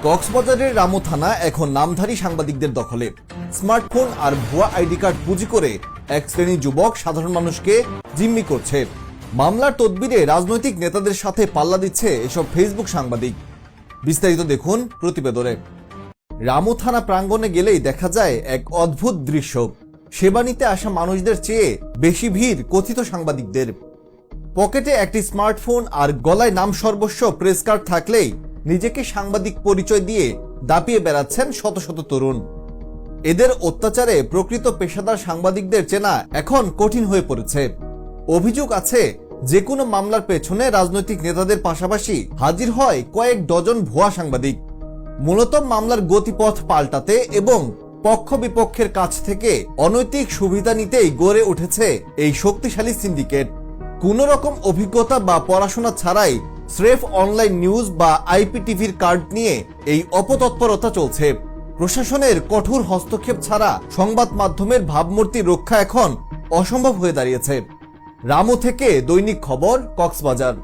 কক্সবাজারের রামু থানা এখন নামধারী সাংবাদিকদের দখলে। স্মার্টফোন আর ভুয়া আইডি কার্ড পুঁজি করে এক শ্রেণী যুবক সাধারণ মানুষকে জিম্মি করছে। মামলার তদবিরে রাজনৈতিক নেতাদের সাথে পাল্লা দিচ্ছে এসব ফেসবুক সাংবাদিক। বিস্তারিত দেখুন প্রতিবেদনে। রামু থানা প্রাঙ্গণে গেলেই দেখা যায় এক অদ্ভুত দৃশ্য। সেবা নিতে আসা মানুষদের চেয়ে বেশি ভিড় কথিত সাংবাদিকদের। পকেটে একটি স্মার্টফোন আর গলায় নাম সর্বস্ব প্রেস কার্ড থাকলেই নিজেকে সাংবাদিক পরিচয় দিয়ে দাপিয়ে বেড়াচ্ছেন শত শত তরুণ। এদের অত্যাচারে প্রকৃত পেশাদার সাংবাদিকদের চেনা এখন কঠিন হয়ে পড়েছে। অভিযোগ আছে, যে কোনো মামলার পেছনে রাজনৈতিক নেতাদের পাশাপাশি হাজির হয় কয়েক ডজন ভুয়া সাংবাদিক। মূলত মামলার গতিপথ পাল্টাতে এবং পক্ষ বিপক্ষের কাছ থেকে অনৈতিক সুবিধা নিতেই গড়ে উঠেছে এই শক্তিশালী সিন্ডিকেট। কোন রকম অভিজ্ঞতা বা পড়াশোনা ছাড়াই স্রেফ অনলাইন নিউজ বা আইপিটিভির কার্ড নিয়ে এই অপতৎপরতা চলছে। প্রশাসনের কঠোর হস্তক্ষেপ ছাড়া সংবাদ মাধ্যমের ভাবমূর্তি রক্ষা এখন অসম্ভব হয়ে দাঁড়িয়েছে। রামু থেকে দৈনিক খবর, কক্সবাজার।